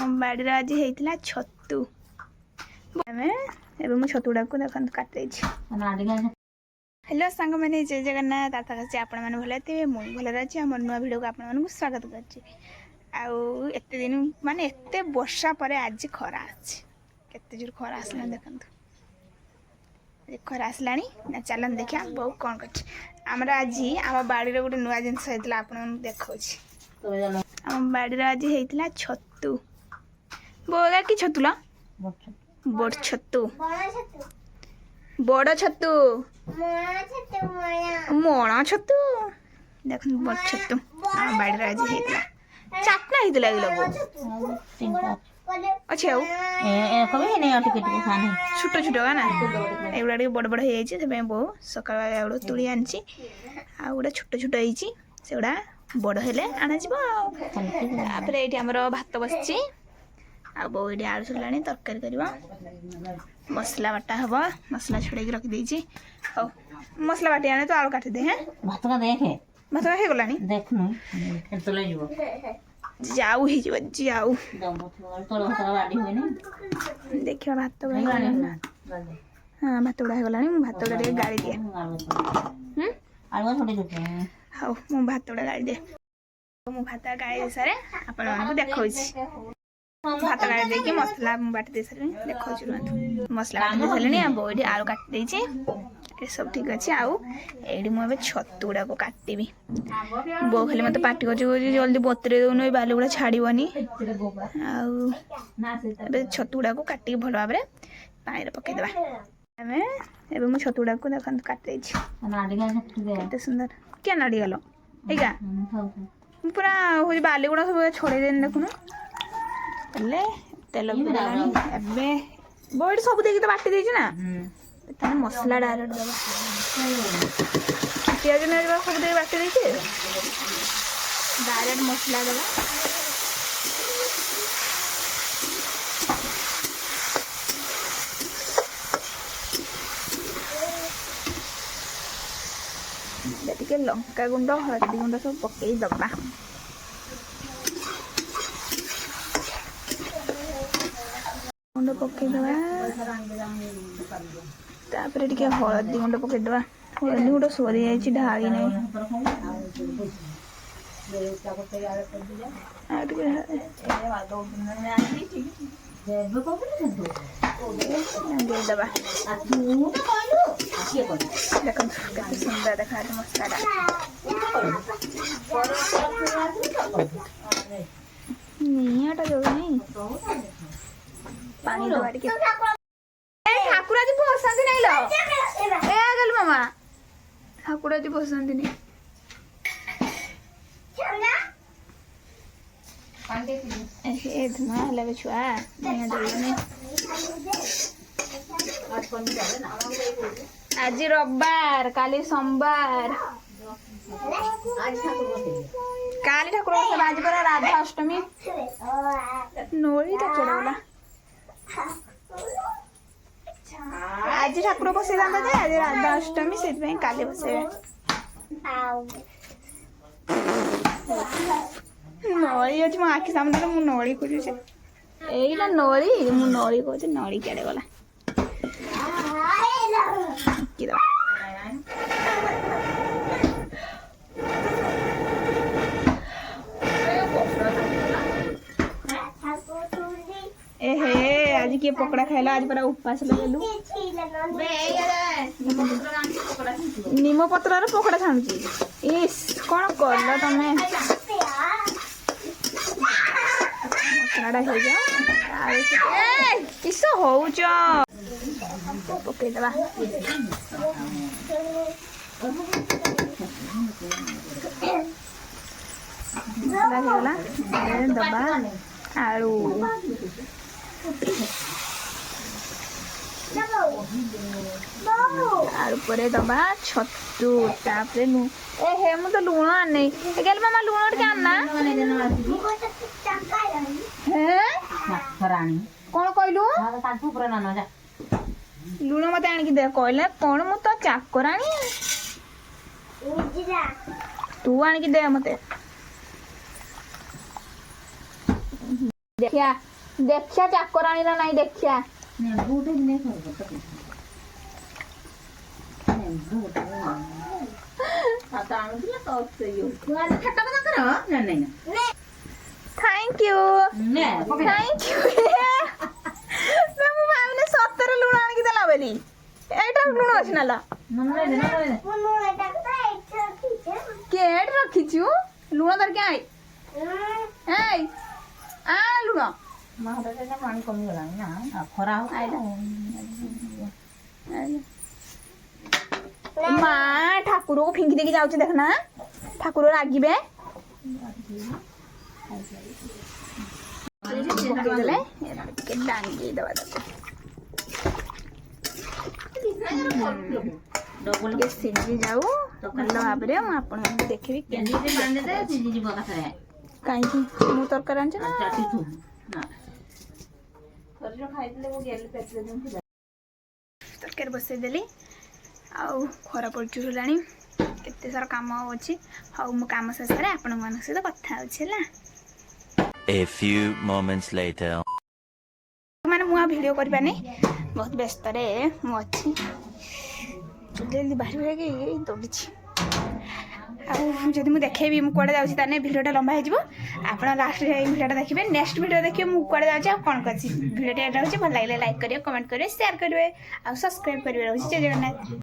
ଆମ ବାଡ଼ିରେ ଆଜି ହେଇଥିଲା ଛତୁ। ଆମେ ଏବେ ମୁଁ ଛତୁ ଗୁଡ଼ାକୁ ଦେଖନ୍ତୁ କାଟି ଦେଇଛି। ହ୍ୟାଲୋ ସାଙ୍ଗମାନେ, ଜୟ ଜଗନ୍ନାଥ। ଆଶା କରୁଛି ଆପଣମାନେ ଭଲ ଥିବେ, ମୁଁ ଭଲରେ ଅଛି। ଆମର ନୂଆ ଭିଡ଼ିଓକୁ ଆପଣମାନଙ୍କୁ ସ୍ୱାଗତ କରୁଛି। ଆଉ ଏତେ ଦିନ ମାନେ ଏତେ ବର୍ଷା ପରେ ଆଜି ଖରା ଅଛି। କେତେ ଜୋର ଖରା ଆସିଲାଣି ଦେଖନ୍ତୁ। ଖରା ଆସିଲାଣି ନା, ଚାଲନ୍ତୁ ଦେଖିବା ବୋଉ କ'ଣ କରୁଛି। ଆମର ଆଜି ଆମ ବାଡ଼ିରେ ଗୋଟେ ନୂଆ ଜିନିଷ ହେଇଥିଲା, ଆପଣମାନଙ୍କୁ ଦେଖାଉଛି। ଆମ ବାଡ଼ିରେ ଆଜି ହେଇଥିଲା ଛତୁ। ବୋଉ କି ଛତୁ ଲ? ବଡ଼ ଛତୁ। ବଡ଼ ଛତୁ, ମଣ ଛତୁ। ଦେଖନ୍ତୁ ବଡ଼ ଛତୁ ଆମ ବାଡ଼ିରେ ଆଜି ହେଇଥିଲା। ଚାରିଟା ହେଇଥିଲା କି ଲୋକ ଅଛି। ଆଉ ଛୋଟ ଛୋଟ ନା, ଏଗୁଡ଼ା ଟିକେ ବଡ଼ ବଡ଼ ହେଇଯାଇଛି। ସେଥିପାଇଁ ବୋଉ ସକାଳ ଏଗୁଡ଼ା ତୁଳି ଆଣିଛି। ଆଉ ଗୋଟେ ଛୋଟ ଛୋଟ ହେଇଛି, ସେଗୁଡ଼ା ବଡ଼ ହେଲେ ଆଣାଯିବ। ଆଉ ତାପରେ ଏଇଠି ଆମର ଭାତ ବସିଛି। ଆଉ ବୋଉ ଏଇଠି ଆଳୁ ଛଡ଼ିଲାଣି, ତରକାରୀ କରିବ। ମସଲା ବଟା ହବ, ମସଲା ଛଡ଼େଇକି ରଖିଦେଇଛି। ହଉ ମସଲା ବାଟି ଆଣେ, ତ ଆଳୁ କାଟିଦେ। ହେଁ, ଭାତଟା ଦେଖେ, ଭାତ ହେଇଗଲାଣି। ଦେଖୁନୁ ଯାଉ ହେଇଯିବ, ଯାଉ ଦେଖିବା ଭାତ ହେଇଗଲାଣି ନା। ହଁ, ଭାତ ଗୁଡ଼ା ହେଇଗଲାଣି। ମୁଁ ଭାତ ଗୁଡ଼ା ଟିକେ ଗାଳି ଦିଏ। ହଉ, ମୁଁ ଭାତ ଗୁଡ଼ା ଗାଳି ଦିଏ। ମୁଁ ଭାତ ଗାଳି ଦେଇ ସାରେ ଆପଣମାନଙ୍କୁ ଦେଖାଉଛି। ଭାତ ଗାଳି ଦେଇକି ମସଲା ମୁଁ ବାଟି ଦେଇ ସାରିଲିଣି, ଦେଖାଉଛି ରୁହନ୍ତୁ। ମସଲା ବାଟି ଦେଇ ସାରିଲିଣି। ଆଉ ବୋଉ ଏଠି ଆଳୁ କାଟି ଦେଇଛି। ଏସବୁ ଠିକ୍ ଅଛି। ଆଉ ଏଇଠି ମୁଁ ଏବେ ଛତୁ ଗୁଡ଼ାକୁ କାଟିବି। ବୋଉ ଖାଲି ମୋତେ ପାଟି କରୁଛି, କହୁଛି ଜଲ୍ଦି ବତୁରେଇ ଦେଉନୁ, ଏଇ ବାଲି ଗୁଡ଼ା ଛାଡ଼ିବନି। ଆଉ ଏବେ ଛତୁ ଗୁଡ଼ାକୁ କାଟିକି ଭଲ ଭାବରେ ପାଣିରେ ପକାଇଦେବା। ଏବେ ମୁଁ ଛତୁ ଗୁଡ଼ାକୁ ଦେଖନ୍ତୁ କାଟି ଦେଇଛି। କେତେ ସୁନ୍ଦର। କିଏ ନଡ଼ିଗଲ ଏଇଗା ପୁରା ହେଉଛି, ବାଲି ଗୁଡ଼ା ସବୁ ଛଡ଼େଇଦେନି ଦେଖୁନ। ହେଲେ ତେଲ ପକେଇଲାଣି। ଏବେ ବୋଉ ଏଠି ସବୁ ଦେଇକି ତ ବାଟି ଦେଇଛି ନା, ତାହେଲେ ମସଲା ଡାଇରେକ୍ଟ ଦେବା। ପିଆଜ ନେବା ସବୁ ଦେଇକି ବାଟି ଦେଇଛି, ଡାଇରେକ୍ଟ ମସଲା ଦେବା। ଟିକେ ଲଙ୍କା ଗୁଣ୍ଡ, ହଳଦୀ ଗୁଣ୍ଡ ସବୁ ପକେଇ ଦବା। ଗୁଣ୍ଡ ପକେଇଦବା। ତାପରେ ଟିକେ ହଳଦୀ ଗୁଣ୍ଡ ପକେଇଦବା। ହଳଦୀ ଗୁଣ୍ଡ ସରିଯାଇଛି, ଢାଳି ନାହିଁ। ଦେଇଦବା। ଦେଖନ୍ତୁ କେତେ ସୁନ୍ଦର ଦେଖାଯାଉଛି ମସଲାଟା। ନିଆଁଟା ଜଳୁନି। ପାଣି ଦବା ଟିକେ। ଠାକୁର ଆଜି ବସନ୍ତି ନାଇଁ ଲ, ଏ ଗଲୁ ମାମା। ଠାକୁର ଆଜି ବସନ୍ତିନି। ଏ ଧୂଆଁ ହେଲା ବେ ଛୁଆ, ନିଆଁ ଜଳୁନି। ଆଜି ରବିବାର, କାଲି ସୋମବାର। କାଲି ଠାକୁର ବସିବେ, ଆଜି ପରା ରାଧା ଅଷ୍ଟମୀ। ନଳିଟା ଚଢଗଲା। ଆଜି ଠାକୁର ବସେଇଥାନ୍ତା ଯେ, ଆଜି ରାଧା ଅଷ୍ଟମୀ, ସେଥିପାଇଁ କାଲି ବସେଇବେ। ନଳି ଅଛି ମୋ ଆଖି ସାମ୍ନାରେ, ମୁଁ ନଳି ଖୋଜୁଛି। ଏଇଟା ନଳି, ମୁଁ ନଳି କହୁଛି, ନଳି କୁଆଡ଼େ ଗଲା। ଏ ହେ, ଆଜି କିଏ ପକୋଡ଼ା ଖାଇଲା? ଆଜି ପରା ଉପାସ ଲଗେଇଲୁ। ନିମ ପତ୍ରରେ ପକୋଡ଼ା ଛାଣୁଛି। ଇସ୍, କ'ଣ କଲ ତମେ? ମସଲାଟା ହେଇଯାଉ, କିସ ହଉଛ? ପକେଇଦବା। ହେଇଗଲା, ଦବା ଆଳୁ। ଆଳୁ ପରେ ଦବା ଛତୁ। ତାପରେ ମୁଁ ତ ଲୁଣ ଆଣିନି। ଗେଲ ମାମା ଲୁଣ ଟିକେ ଆଣନା। କ'ଣ କହିଲୁ? ଲୁଣ ମତେ ଆଣିକି ଦେ କହିଲେ କ'ଣ? ମୁଁ ତ ଚାକରାଣୀ। ତୁ ଆଣିକି ଦେ ମତେ। ଦେଖିଆ देखिया चाकराणी ना नहीं देखिया थैंक यू थैंक यू मैं भावने सत्तर लुण आनिक देला बेली एटा लुण अछि नाला केट रखिछु लुण दर के आई ए आ लुण महाराजा पानी कमी गला ना खरा माँ ठाकुर को फिंकी देके जाऊँ देखना ठाकुर रागिबे डांगी दवा डबल सिझी जाऊ ଭଲ ଭାବରେ ମୁଁ ଆପଣଙ୍କୁ ଦେଖିବି କାହିଁକି ମୁଁ ତରକାରୀ ଆଣିଛି ନା ତରକାରୀ ବସେଇଦେଲି ଆଉ ଖରା ପଡ଼ିଲାଣି କେତେ ସାରା କାମ ଅଛି ହଉ ମୁଁ କାମ ଶେଷରେ ଆପଣମାନଙ୍କ ସହିତ କଥା ହେଉଛି ହେଲା A few moments later. ମାନେ ମୁଁ ଆଉ ଭିଡ଼ିଓ କରିପାରୁନି ବହୁତ ବ୍ୟସ୍ତରେ ମୁଁ ଅଛି ଜଲ୍ଦି ବାହାରି ବାହାରିକି ଦୌଡ଼ିଛି ଆଉ ଯଦି ମୁଁ ଦେଖେଇବି ମୁଁ କୁଆଡ଼େ ଯାଉଛି ତାହେଲେ ଭିଡ଼ିଓଟା ଲମ୍ବା ହେଇଯିବ ଆପଣ ଲାଷ୍ଟରେ ଏଇ ଭିଡ଼ିଓଟା ଦେଖିବେ ନେକ୍ସଟ ଭିଡ଼ିଓ ଦେଖିବେ ମୁଁ କୁଆଡ଼େ ଯାଉଛି ଆଉ କ'ଣ କରିଛି ଭିଡ଼ିଓଟା ଏଇଟା ହେଉଛି ଭଲ ଲାଗିଲେ ଲାଇକ୍ କରିବେ କମେଣ୍ଟ କରିବେ ସେୟାର କରିବେ ଆଉ ସବସ୍କ୍ରାଇବ୍ କରିବେ ରହୁଛି ଜୟ ଜଗନ୍ନାଥ।